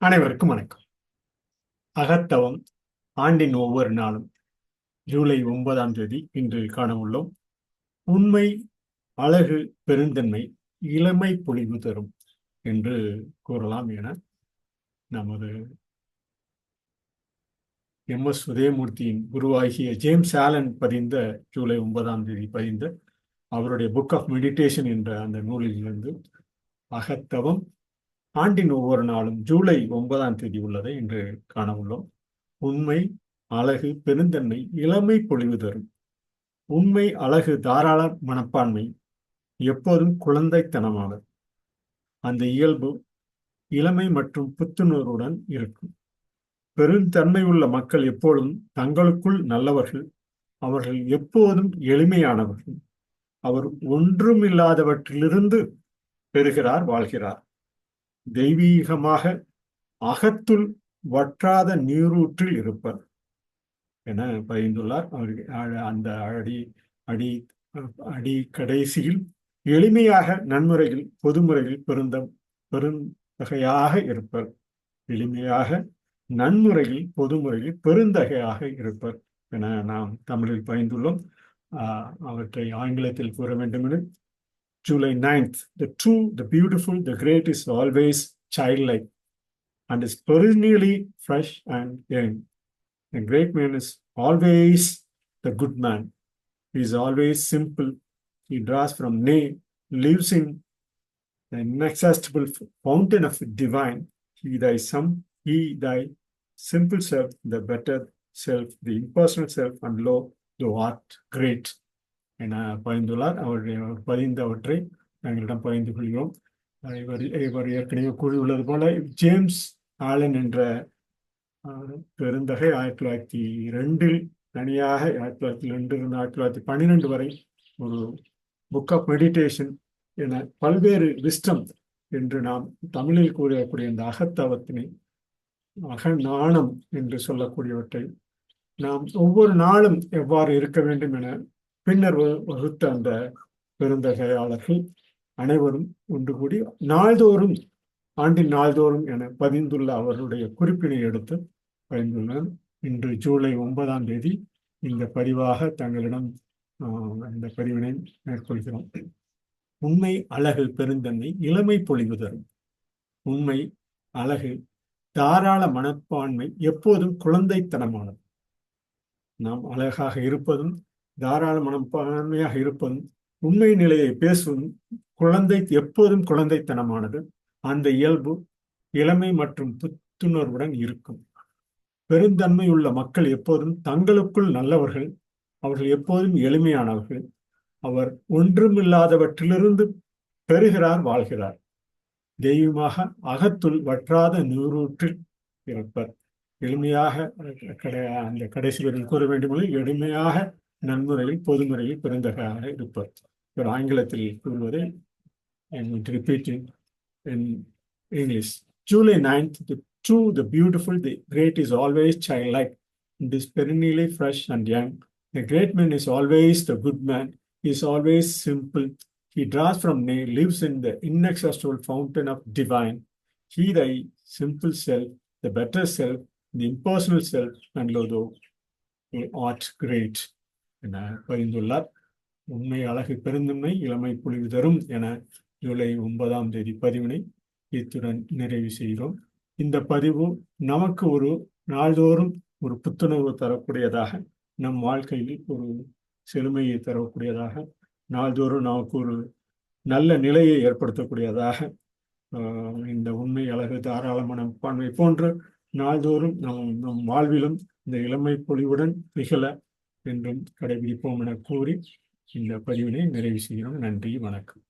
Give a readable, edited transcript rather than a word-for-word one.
அனைவருக்கும் வணக்கம். அகத்தவம் ஆண்டின் ஒவ்வொரு நாளும் ஜூலை 9ஆம் தேதி இன்று காண உள்ளோம். உண்மை, அழகு, பெருந்தன்மை, இளமை பொலிவு தரும் என்று கூறலாம் என நமது எம்.எஸ். உதயமூர்த்தியின் குருவாகிய ஜேம்ஸ் ஆலன் பதிந்த ஜூலை 9ஆம் தேதி பதிந்த அவருடைய புக் ஆஃப் மெடிடேஷன் என்ற அந்த நூலிலிருந்து அகத்தவம் ஆண்டின் ஒவ்வொரு நாளும் ஜூலை 9ஆம் தேதி உள்ளதை இன்று காண உள்ளோம். உண்மை, அழகு, பெருந்தன்மை, இளமை பொலிவு தரும். உண்மை, அழகு, தாராள மனப்பான்மை எப்போதும் குழந்தைத்தனமானது. அந்த இயல்பு இளமை மற்றும் புத்துணர்வுடன் இருக்கும். பெருந்தன்மை உள்ள மக்கள் எப்போதும் தங்களுக்குள் நல்லவர்கள். அவர்கள் எப்போதும் எளிமையானவர்கள். அவர் ஒன்றுமில்லாதவற்றிலிருந்து பெறுகிறார், வாழ்கிறார். தெய்வீகமாக அகத்துள் வற்றாத நீரூற்றில் இருப்பர் என பகிர்ந்துள்ளார். அவர் அந்த அடி கடைசியில் எளிமையாக நன்முறையில் பொதுமுறையில் பெருந்தகையாக இருப்பர். எளிமையாக நன்முறையில் பொதுமுறையில் பெருந்தகையாக இருப்பர் என நாம் தமிழில் பகிர்ந்துள்ளோம். அவற்றை ஆங்கிலத்தில் கூற வேண்டுமெனில், July 9th, the true, the beautiful, the great is always childlike and is perennially fresh and young. The great man is always the good man. He is always simple. He draws from nay, lives in the inaccessible fountain of the divine. He thy simple self, the better self, the impersonal self, and lo, thou art great. என பகிர்ந்துள்ளார். அவர் பதிந்தவற்றை எங்களிடம் பகிர்ந்து கொள்கிறோம். இவர் ஏற்கனவே கூறியுள்ளது போல James Alan என்ற பெருந்தகை 1902 தனியாக 1902 1912 வரை ஒரு புக் ஆஃப் மெடிடேஷன் என பல்வேறு விஸ்டம் என்று நாம் தமிழில் கூறக்கூடிய இந்த அகத்தவத்தினை, அகநாணம் என்று சொல்லக்கூடியவற்றை நாம் ஒவ்வொரு நாளும் எவ்வாறு இருக்க வேண்டும் என பின்னர் வகுத்த அந்த பெருந்தகையாளர்கள் அனைவரும் ஒன்று கூடி நாள்தோறும், ஆண்டின் நாள்தோறும் என பதிந்துள்ள அவருடைய குறிப்பினை எடுத்து பயந்துள்ளனர். இன்று ஜூலை 9ஆம் தேதி இந்த பதிவாக தங்களிடம் இந்த பதிவினை மேற்கொள்கிறோம். உண்மை, அழகு, பெருந்தன்மை, இளமை பொலிவு தரும். உண்மை, அழகு, தாராள மனப்பான்மை எப்போதும் குழந்தைத்தனமானது. நாம் அழகாக இருப்பதும் தாராள மனப்பான்மையாக இருப்பதும் உண்மை நிலையை பேசுவதும் எப்போதும் குழந்தைத்தனமானது. அந்த இயல்பு இளமை மற்றும் புத்துணர்வுடன் இருக்கும். பெருந்தன்மை உள்ள மக்கள் எப்போதும் தங்களுக்குள் நல்லவர்கள். அவர்கள் எப்போதும் எளிமையானவர்கள். அவர் ஒன்றுமில்லாதவற்றிலிருந்து பெறுகிறார், வாழ்கிறார். தெய்வமாக அகத்துள் வற்றாத நீரூற்றில் இருப்பர். எளிமையாக அந்த கடைசி வரையில் கூற வேண்டுமெனில், எளிமையாக நன்முறையில் பொதுமுறையில் பெருந்தகையாக இருப்பர். இவர் ஆங்கிலத்தில் கூறுவதை repeating in English. July 9th, the true, the beautiful, the great is always childlike and is perennially fresh and young. The great man is always the good man. He is always simple. He draws from nay, lives in the inaccessible fountain of divine. He thy simple self, the better self, the impersonal self, and lo, thou art great என பகிர்ந்துள்ளார். உண்மை, அழகு, பெருந்தன்மை, இளமை பொலிவு தரும் என ஜூலை 9ஆம் தேதி பதிவினை இத்துடன் நிறைவு செய்கிறோம். இந்த பதிவு நமக்கு ஒரு நாள்தோறும் ஒரு புத்துணர்வு தரக்கூடியதாக, நம் வாழ்க்கையில் ஒரு செழுமையை தரக்கூடியதாக, நாள்தோறும் நமக்கு ஒரு நல்ல நிலையை ஏற்படுத்தக்கூடியதாக, இந்த உண்மை, அழகு, தாராள மனப்பான்மை போன்று நாள்தோறும் நம் வாழ்விலும் இந்த இளமை பொலிவுடன் திகழ என்றும் கடைபிடிப்போம் என கூறி இந்த பதிவினை நிறைவு செய்கிறோம். நன்றி, வணக்கம்.